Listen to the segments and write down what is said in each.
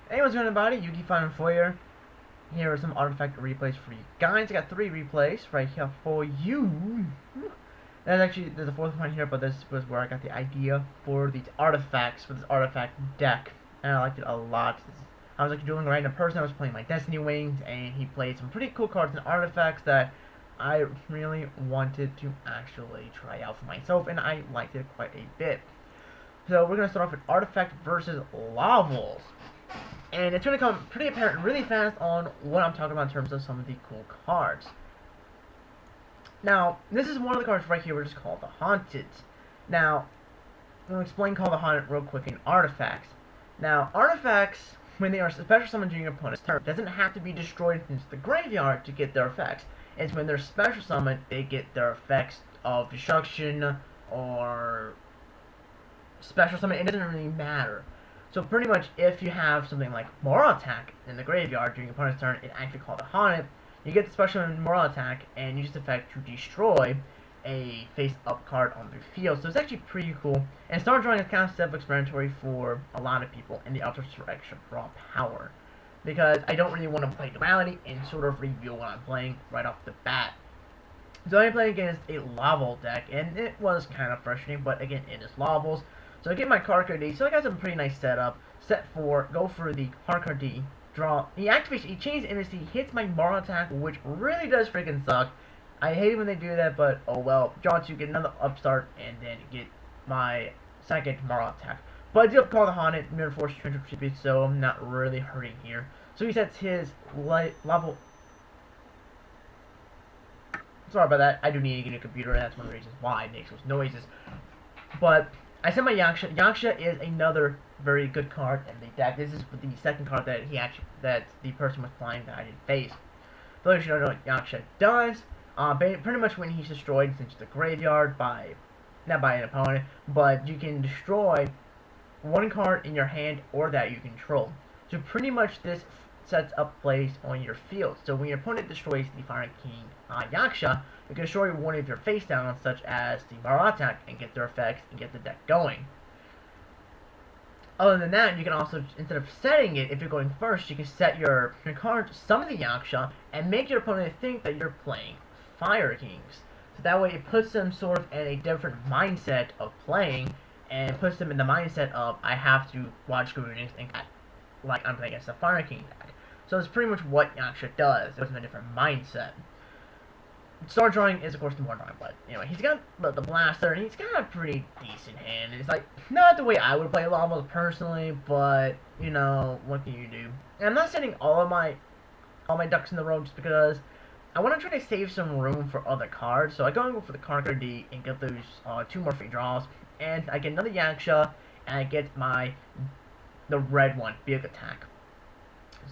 Hey, what's going on, everybody? Yugioh Foyer. Here are some artifact replays for you guys. I got 3 replays right here for you. There's a 4th one here, but this was where I got the idea for these artifacts, for this artifact deck. And I liked it a lot. I was like doing a random person. I was playing my Destiny Wings, and he played some pretty cool cards and artifacts that I really wanted to actually try out for myself, and I liked it quite a bit. So we're going to start off with Artifact versus Lavels. And it's going to come pretty apparent really fast on what I'm talking about in terms of some of the cool cards. Now, this is one of the cards right here, which is called the Haunted. Now, I'm going to explain Call the Haunted real quick in Artifacts. Now, Artifacts, when they are special summoned during your opponent's turn, doesn't have to be destroyed into the graveyard to get their effects. It's when they're special summoned, they get their effects of destruction or special summon. It doesn't really matter. So pretty much, if you have something like Moral Attack in the graveyard during your opponent's turn, it actually called a Haunted. You get the special Moral Attack and use the effect to destroy a face-up card on the field. So it's actually pretty cool. And Star Drawing is kind of self-explanatory for a lot of people, and the alters for extra draw power. Because I don't really want to play Duality and sort of reveal what I'm playing right off the bat. So I'm playing against a Laval deck, and it was kind of frustrating, but again, it is Lavels. So I get my card D, so I got some pretty nice setup. Set 4, go for the card D, draw. He activates, he changes MSC, hits my Moral Attack, which really does freaking suck. I hate it when they do that, but oh well. Draw 2, get another upstart, and then get my second Moral Attack. But I do have Call the Haunted, Mirror Force, Tribute, so I'm not really hurting here. So he sets his level. Sorry about that, I do need to get a computer, and that's one of the reasons why it makes those noises. But I sent my Yaksha. Yaksha is another very good card in the deck. This is the second card that the person was playing that I didn't face. For those of you who don't know what Yaksha does, pretty much when he's destroyed into the graveyard not by an opponent, but you can destroy one card in your hand or that you control. So pretty much this sets up plays on your field. So when your opponent destroys the Fire King Yaksha, you can destroy one of your face downs, such as the Moral Attack, and get their effects and get the deck going. Other than that, you can also, instead of setting it, if you're going first, you can set your card, summon the Yaksha, and make your opponent think that you're playing Fire Kings. So that way it puts them sort of in a different mindset of playing, and puts them in the mindset of, I have to watch Greetings and act like I'm playing against a Fire King deck. So it's pretty much what Yaksha does. It puts them in a different mindset. Star Drawing is, of course, the more drawing, but anyway, he's got the Blaster, and he's got a pretty decent hand. It's like, not the way I would play Lavels personally, but, you know, what can you do? And I'm not setting all my ducks in the row just because I want to try to save some room for other cards. So I go for the card D and get those 2 more free draws, and I get another Yaksha, and I get the red one, Big Attack.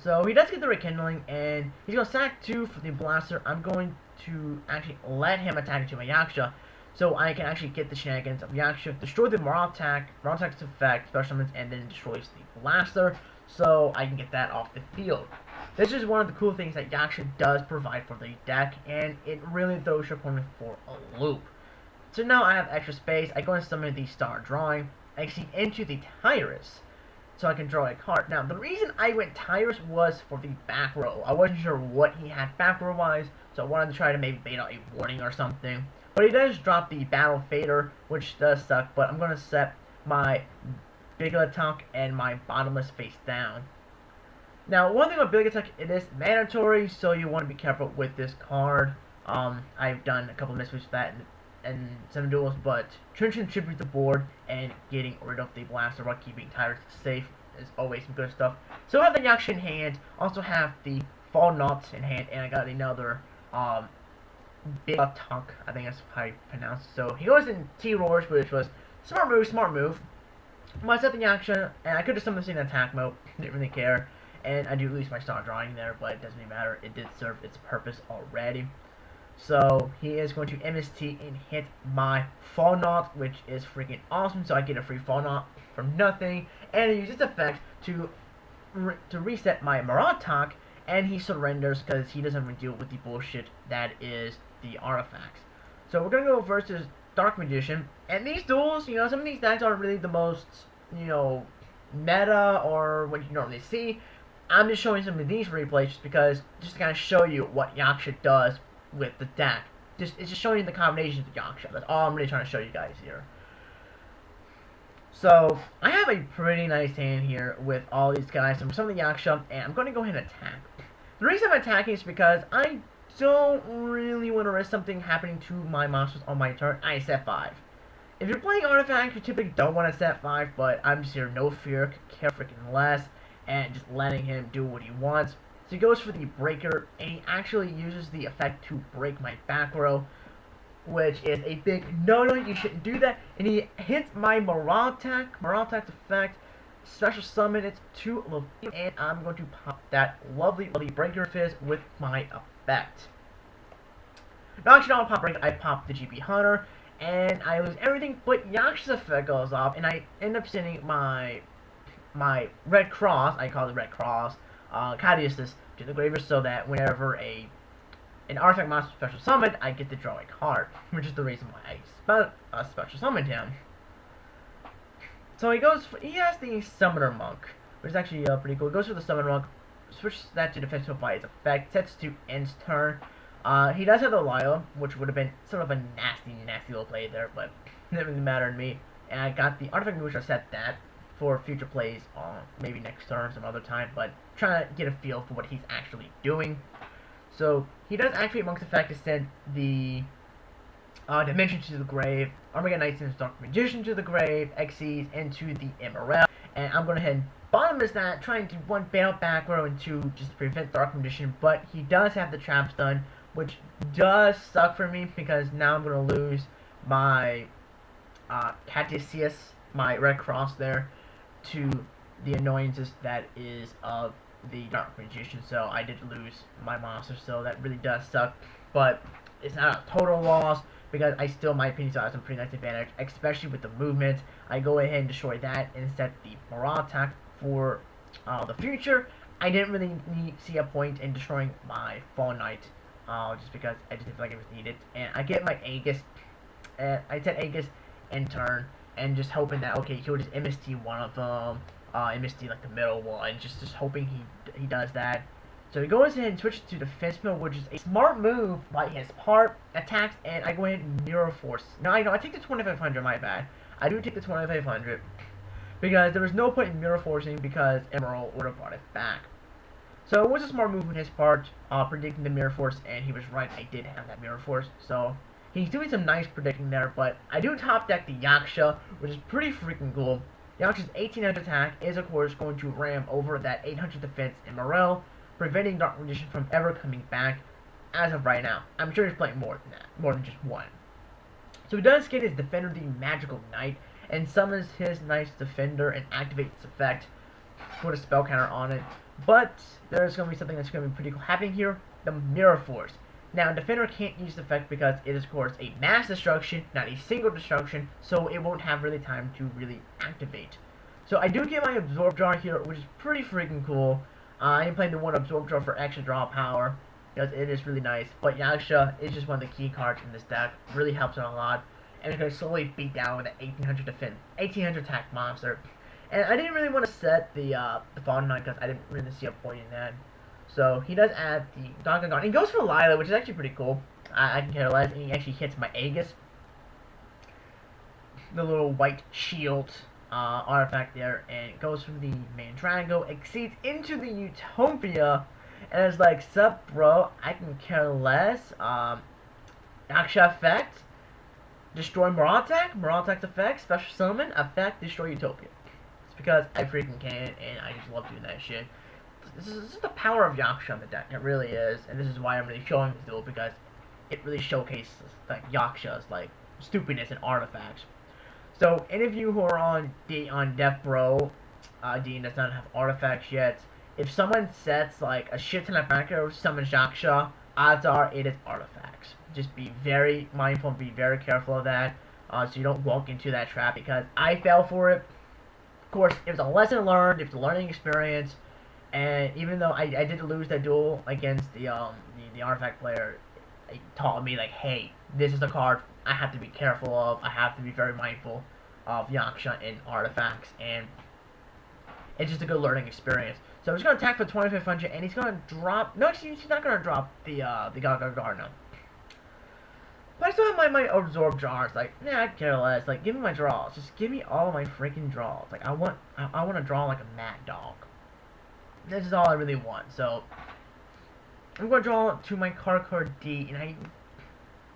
So he does get the Rekindling, and he's going to sack 2 for the Blaster. I'm going to actually let him attack into my Yaksha, so I can actually get the shenanigans of Yaksha, destroy the Moral Attack's effect, special summons, and then destroys the Blaster, so I can get that off the field. This is one of the cool things that Yaksha does provide for the deck, and it really throws your opponent for a loop. So now I have extra space. I go and summon the Star Drawing. I see into the Tyrus, so I can draw a card. Now, the reason I went Tyrus was for the back row. I wasn't sure what he had back row-wise, so I wanted to try to maybe bait out a warning or something. But he does drop the Battle Fader, which does suck, but I'm going to set my Big Attack and my Bottomless face down. Now, one thing about Big Attack, it is mandatory, so you want to be careful with this card. I've done a couple of misses with that and some duels, but trenching tribute the board and getting rid of the Blaster while keeping Tyrus safe is always some good stuff. So I have the Yaksha in hand, also have the Fall Knots in hand, and I got another Big Attack, I think that's how you pronounce it. So he goes in T-Roars, which was smart move. But I set the Yaksha, and I could have summoned this in attack mode, didn't really care. And I do lose my Star Drawing there, but it doesn't even matter, it did serve its purpose already. So he is going to MST and hit my Fall Knot, which is freaking awesome. So I get a free Fall Knot from nothing, and I use its effect to reset my Moral Attack, and he surrenders because he doesn't want to deal with the bullshit that is the artifacts. So we're gonna go versus Dark Magician, and these duels, you know, some of these decks aren't really the most, you know, meta or what you normally see. I'm just showing some of these replays just to kind of show you what Yaksha does with the deck. It's just showing you the combinations of Yaksha. That's all I'm really trying to show you guys here. So, I have a pretty nice hand here with all these guys, some of the Yaksha, and I'm going to go ahead and attack. The reason I'm attacking is because I don't really want to risk something happening to my monsters on my turn. I set 5. If you're playing Artifact, you typically don't want to set 5, but I'm just here, no fear, care freaking less, and just letting him do what he wants. So he goes for the Breaker, and he actually uses the effect to break my back row, which is a big no-no, you shouldn't do that. And he hits my Morale-Attack's effect, special summon it to level 3, and I'm going to pop that lovely Breaker Fizz with my effect. Now, actually, I don't pop Breaker, I pop the GB Hunter, and I lose everything, but Yaksha's effect goes off, and I end up sending my Red Cross, I call it Red Cross, Cadius to the graveyard, so that whenever an artifact monster special summoned, I get to draw a card, which is the reason why I special summoned him. So he has the Summoner Monk, which is actually pretty cool. He goes for the Summoner Monk, switches that to defensive by its effect, sets to end's turn. He does have the Lila, which would have been sort of a nasty little play there, but it didn't really matter to me. And I got the Artifact Moosh, I set that for future plays maybe next turn, some other time, but trying to get a feel for what he's actually doing. So, he does activate Monk's effect to send the Dimension to the grave, Armageddon Knight sends Dark Magician to the grave, Xyz into the MRL, and I'm going to head and bottomless that, trying to 1 bail back row and 2 just prevent Dark Magician, but he does have the traps done, which does suck for me because now I'm going to lose my Catius, my Red Cross there, to the annoyances that is of the Dark Magician, so I did lose my monster, so that really does suck, but it's not a total loss, because I still, in my opinion, still have some pretty nice advantage, especially with the movement. I go ahead and destroy that and set the Morale Attack for the future. I didn't really see a point in destroying my Fall Knight, just because I just didn't feel like it was needed, and I get my Aegis, and I set Aegis in turn, and just hoping that, okay, he'll just MST one of them, MST like the middle one, just hoping he does that. So he goes ahead and switches to defense mode, which is a smart move by his part, attacks, and I go ahead and Mirror Force. Now I take the 2500, my bad. I do take the 2500, because there was no point in Mirror Forcing because Emerald would have brought it back. So it was a smart move on his part, predicting the Mirror Force, and he was right, I did have that Mirror Force, so he's doing some nice predicting there, but I do top deck the Yaksha, which is pretty freaking cool. Yaksha's 1800 attack is, of course, going to ram over that 800 defense in Morel, preventing Dark Magician from ever coming back as of right now. I'm sure he's playing more than that, more than just one. So he does get his Defender, the Magical Knight, and summons his nice Defender and activates its effect, put a spell counter on it. But there's going to be something that's going to be pretty cool happening here, the Mirror Force. Now, Defender can't use the effect because it is, of course, a mass destruction, not a single destruction, so it won't have really time to really activate. So I do get my Absorb Jar here, which is pretty freaking cool. I am playing the one Absorb Jar for extra draw power, because it is really nice. But Yaksha is just one of the key cards in this deck, really helps it a lot. And it's going to slowly beat down with an 1800 defense, 1800 attack monster. And I didn't really want to set the Fallen Knight because I didn't really see a point in that. So he does add the Donkey Kong. He goes for Lila, which is actually pretty cool. I can care less, and he actually hits my Aegis. The little white shield artifact there, and it goes from the Mandrago, exceeds into the Utopia, and it's like, sup bro, I can care less. Yaksha effect, destroy Morale Attack's effect, special summon, effect, destroy Utopia. It's because I freaking can, and I just love doing that shit. This is the power of Yaksha on the deck, it really is, and this is why I'm really showing this duel, because it really showcases like Yaksha's like stupidness and artifacts. So any of you who are on Death Row, D does not have artifacts yet. If someone sets like a shit ton of backer, summons Yaksha, odds are it is artifacts. Just be very mindful and be very careful of that, so you don't walk into that trap, because I fell for it. Of course, it was a lesson learned, it was a learning experience. And even though I did lose that duel against the artifact player, it taught me like, hey, this is the card I have to be careful of. I have to be very mindful of Yaksha and artifacts. And It's just a good learning experience. So he's going to attack for 2500, and he's going to drop... No, actually, he's not going to drop the Gargano. But I still have my absorb jars. Like, nah, I care less. Like, give me my draws. Just give me all of my freaking draws. Like, I want to draw like a mad dog. This is all I really want. So, I'm going to draw to my card D, and I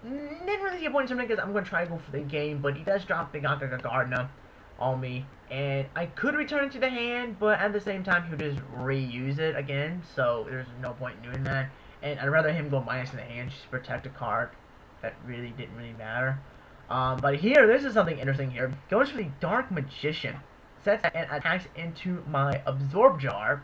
didn't really see a point in something because I'm going to try to go for the game, but he does drop the Gargano on me, and I could return it to the hand, but at the same time, he would just reuse it again, so there's no point in doing that, and I'd rather him go minus in the hand just to protect a card that really didn't really matter. But here, this is something interesting here. Goes for the Dark Magician, sets and attacks into my Absorb Jar.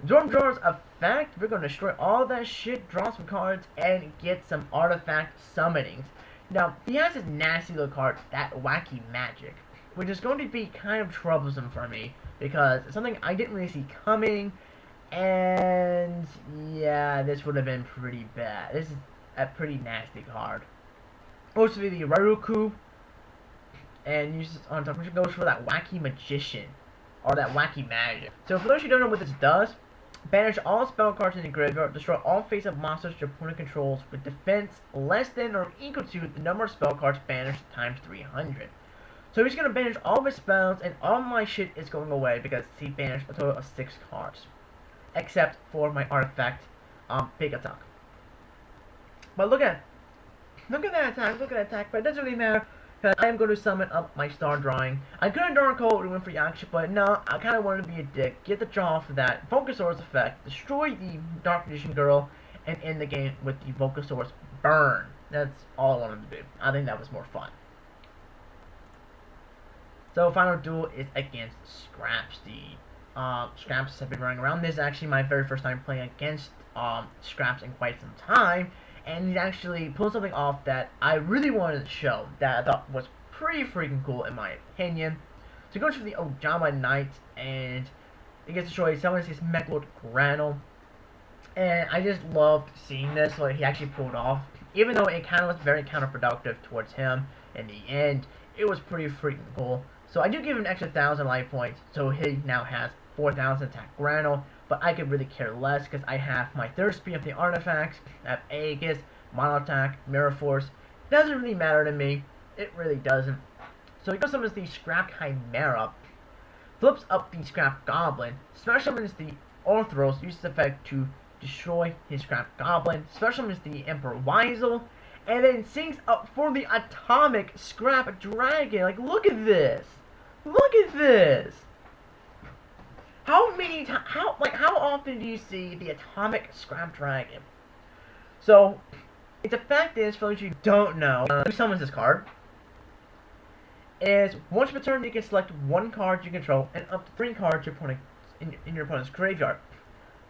Absorb Jar's effect, we're going to destroy all that shit, draw some cards, and get some artifact summonings. Now, he has this nasty little card, that Wacky Magic, which is going to be kind of troublesome for me, because it's something I didn't really see coming, and yeah, this would have been pretty bad. This is a pretty nasty card. Goes to the Raruku, and uses on top, which goes for that Wacky Magician, or that Wacky Magic. So for those who don't know what this does, banish all spell cards in the graveyard, destroy all face-up monsters your opponent controls with defense less than or equal to the number of spell cards banished times 300. So he's going to banish all of his spells, and all my shit is going away because he banished a total of 6 cards. Except for my artifact, Big Attack. But look at that attack, but it doesn't really matter, because I am going to summon up my star drawing. I could have drawn a code and went for Yaksha, but no, I kind of wanted to be a dick. Get the draw off of that. Volcasaur's effect. Destroy the Dark Magician Girl, and end the game with the Volcasaur's Burn. That's all I wanted to do. I think that was more fun. So, final duel is against Scraps. Scraps have been running around. This is actually my very first time playing against Scraps in quite some time. And he's actually pulled something off that I really wanted to show, that I thought was pretty freaking cool in my opinion. So he goes for the Ojama Knight, and he gets destroyed. Someone says Mechlord Granel. And I just loved seeing this, what he actually pulled off. Even though it kind of was very counterproductive towards him in the end, it was pretty freaking cool. So I do give him an extra 1,000 life points, so he now has 4,000 attack Granel. But I could really care less because I have my third speed of the artifacts. I have Aegis, Mono Attack, Mirror Force. It doesn't really matter to me. It really doesn't. So he goes summons the Scrap Chimera, flips up the Scrap Goblin, special summons the Orthros, uses the effect to destroy his Scrap Goblin, special summons the Emperor Weisel, and then sinks up for the Atomic Scrap Dragon. Like, look at this! Look at this! How often do you see the Atomic Scrap Dragon? So, its effect is, for those of you who don't know, who summons this card, is once per turn you can select one card you control and up to 3 cards in your opponent's graveyard.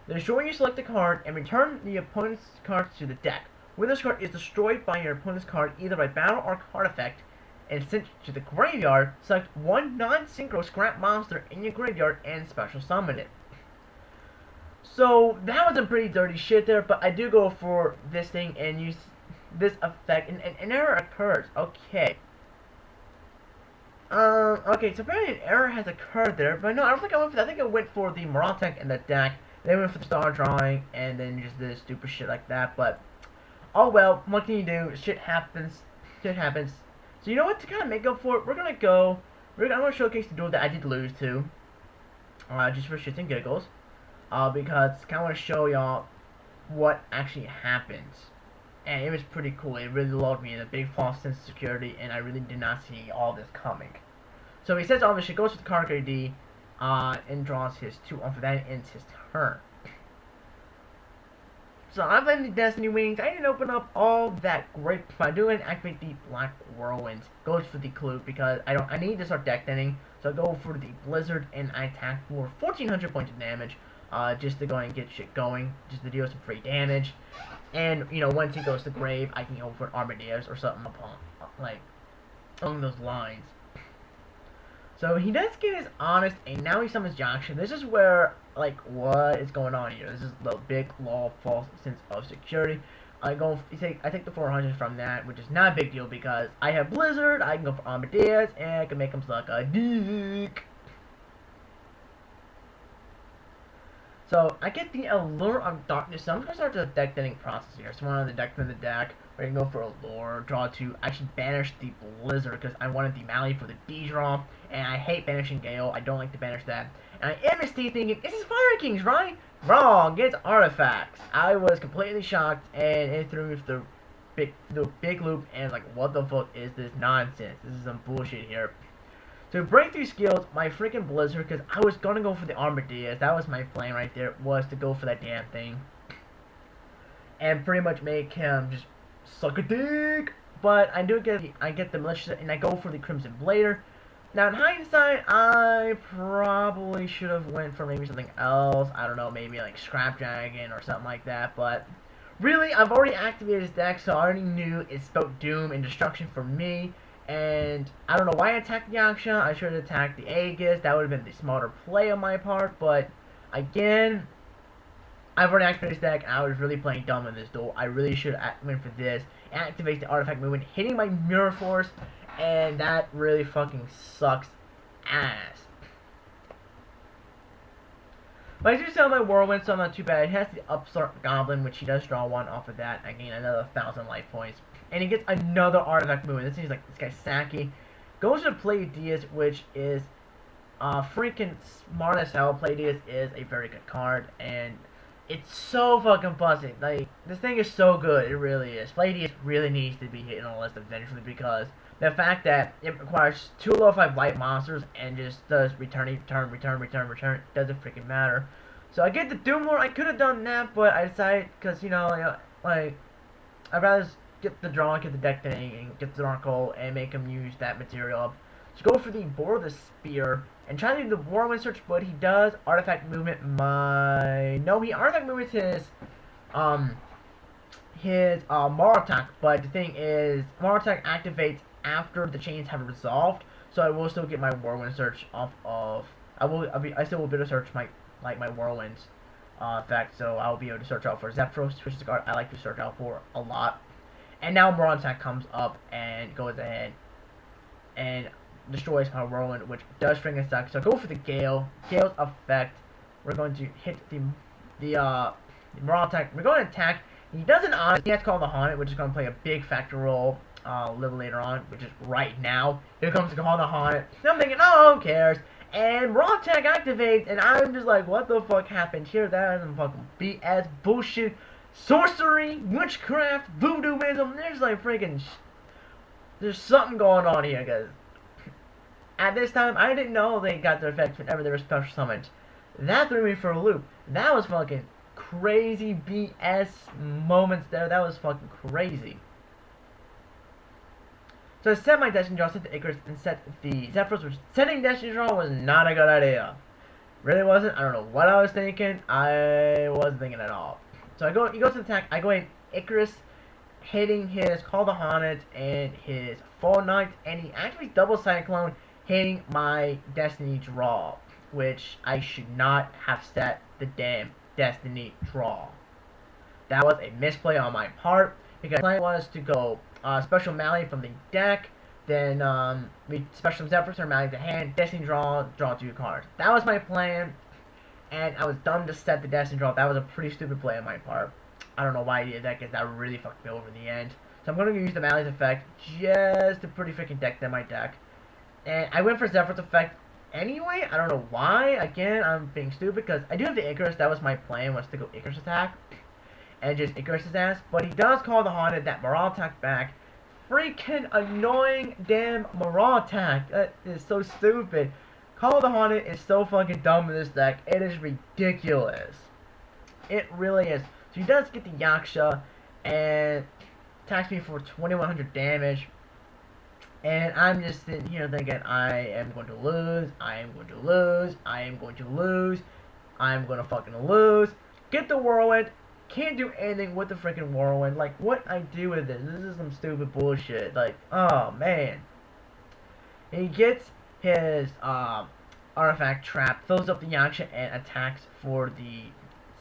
Destroy you select a card and return the opponent's cards to the deck. When this card is destroyed by your opponent's card either by battle or card effect, and sent to the graveyard, select one non-synchro scrap monster in your graveyard and special summon it. So that was some pretty dirty shit there, but I do go for this thing and use this effect, and an error occurs. Okay. Okay, so apparently an error has occurred there, but no, I don't think I went for that. I think I went for the Maratek and the deck, then went for the star drawing, and then just this stupid shit like that, but oh well, what can you do? Shit happens. Shit happens. So you know what, to kind of make up for it, I'm going to showcase the duel that I did lose to, just for shits and giggles, because I kind of want to show y'all what actually happens, and it was pretty cool. It really lulled me in a big false sense of security, and I really did not see all this coming. So he says all this shit, goes to the card D, and draws his 2 on for that, and ends his turn. So I played the Destiny Wings. I didn't open up all that great by doing activate the Black Whirlwind. Goes for the Clue because I need to start deck thinning. So I go for the Blizzard and I attack for 1,400 points of damage. Just to go and get shit going, just to deal some free damage. And you know, once he goes to grave, I can go for an Armadeus or something along those lines. So he does get his Honest, and now he summons Yaksha. This is where, like, what is going on here? This is the big law false sense of security. I take the 400 from that, which is not a big deal because I have Blizzard, I can go for Amadeus, and I can make him suck a dick. So I get the Allure of Darkness. So I'm gonna start the deck thinning process here. So one of the deck in the deck. We're gonna go for Allure, draw two. I should banish the Blizzard because I wanted the Mally for the D draw, and I hate banishing Gale. I don't like to banish that. And I am MST thinking, this is Fire Kings, right? Wrong, it's Artifacts. I was completely shocked, and it threw me for the big loop, and like, what the fuck is this nonsense? This is some bullshit here. To break through skills, my freaking Blizzard, because I was gonna go for the Armadillos. That was my plan right there, was to go for that damn thing. And pretty much make him just suck a dick. But I get the Militia, and I go for the Crimson Blader. Now, in hindsight, I probably should have went for maybe something else. I don't know, maybe like Scrap Dragon or something like that. But really, I've already activated this deck, so I already knew it spelled doom and destruction for me. And I don't know why I attacked the Yaksha. I should have attacked the Aegis. That would have been the smarter play on my part. But again, I've already activated this deck. I was really playing dumb in this duel. I really should have went for this. Activate the artifact movement, hitting my Mirror Force. And that really fucking sucks ass. But I do sell my Whirlwind, so I'm not too bad. It has the Upstart Goblin, which he does draw one off of that. I gain another 1,000 life points. And he gets another artifact movement. This seems like this guy's Saki. Goes to Pleiadius, which is freaking smart as hell. Pleiadius is a very good card, and it's so fucking busted. Like, this thing is so good. It really is. Pleiadius really needs to be hit on the list eventually because the fact that it requires 2 level 5 light monsters and just does return, doesn't freaking matter. So I get the Doom Lord. I could have done that, but I decided, because, you know, like, I'd rather get the draw, get the deck thing, and get the Darkle, and make him use that material. So go for the Bore the Spear, and try to do the Whirlwind search, but he does artifact movement he artifact movements his Maratak, but the thing is, Maratak activates after the chains have resolved, so I will still get my Whirlwind search off of, I still will be able to search my Whirlwinds effect, so I'll be able to search out for Zephyros, which is a card I like to search out for a lot. And now Maratak comes up and goes ahead and destroys my Whirlwind, which does freaking suck. So go for the Gale. Gale's effect. We're going to hit the Maratak. We're going to attack. He doesn't honest. He has to call the Haunted, which is going to play a big factor role a little later on, which is right now. Here comes to call the Haunted. So I'm thinking, oh, who cares? And Maratak activates, and I'm just like, what the fuck happened here? That is some fucking BS bullshit. Sorcery, witchcraft, voodooism. There's like freaking. There's something going on here, guys. At this time, I didn't know they got their effects whenever they were special summoned. That threw me for a loop. That was fucking crazy BS moments there. That was fucking crazy. So I set my Destiny Draw, set the Icarus, and set the Zephyros, which setting Destiny Draw was not a good idea. Really wasn't. I don't know what I was thinking. I wasn't thinking at all. So he goes to attack. I go in Icarus, hitting his Call the Haunted and his Fall Knight, and he actually double Cyclone, hitting my Destiny Draw, which I should not have set the damn Destiny Draw. That was a misplay on my part, because my plan was to go Special Mally from the deck, then we Special Zephyrs or Mally to hand, Destiny Draw 2 cards. That was my plan, and I was dumb to set the Destiny Draw. That was a pretty stupid play on my part. I don't know why I did that, because that really fucked me over in the end. So I'm going to use the Mally's effect just to pretty freaking deck them my deck. And I went for Zephyr's effect anyway. I don't know why. Again, I'm being stupid, because I do have the Icarus. That was my plan, was to go Icarus attack. And just Icarus his ass. But he does call the Haunted, that Morale attack back. Freaking annoying damn Morale attack. That is so stupid. Call the Haunted is so fucking dumb in this deck. It is ridiculous. It really is. So he does get the Yaksha and attacks me for 2100 damage. And I'm just sitting here thinking, I am going to lose, I am going to lose, I am going to lose, I am going to fucking lose. Get the Whirlwind. Can't do anything with the freaking Whirlwind. Like, what I do with this? This is some stupid bullshit. Like, oh man. And he gets his artifact trap, fills up the Yaksha, and attacks for the.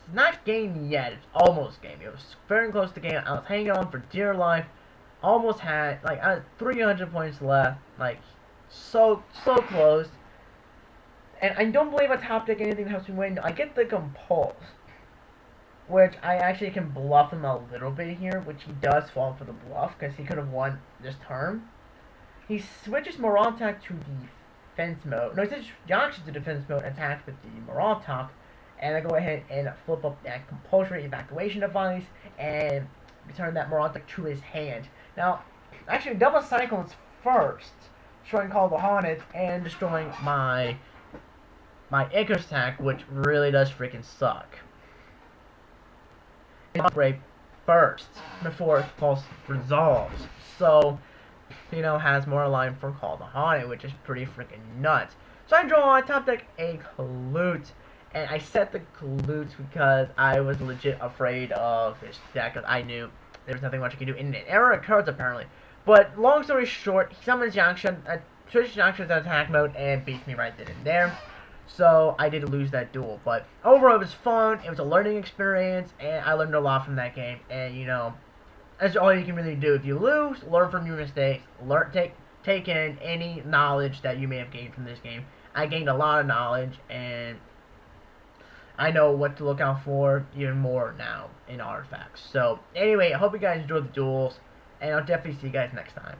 It's not game yet. It's almost game. It was very close to game. I was hanging on for dear life. Almost had I had 300 points left. Like, so close. And I don't believe a top deck anything helps me win. I get the Compulse, which I actually can bluff him a little bit here, which he does fall for the bluff, because he could have won this turn. He switches Moraltak to defense mode. No, he switches Yugioh to defense mode, attacks with the Moraltak, and I go ahead and flip up that compulsory evacuation device, and return that Moraltak to his hand. Now, actually, double Cyclones first, destroying Call of the Haunted, and destroying my Icarus attack, which really does freaking suck. Upgrade first before Pulse resolves. So, has more line for Call the Haunted, which is pretty freaking nuts. So I draw on top deck a Clute, and I set the Clute because I was legit afraid of his deck, because I knew there was nothing much I could do. And an error occurs apparently. But long story short, he summons Yugioh, switches Yugioh to attack mode, and beats me right then and there. So I did lose that duel, but overall it was fun. It was a learning experience, and I learned a lot from that game. And that's all you can really do. If you lose, learn from your mistakes. Take in any knowledge that you may have gained from this game. I gained a lot of knowledge, and I know what to look out for even more now in artifacts. So anyway, I hope you guys enjoyed the duels, and I'll definitely see you guys next time.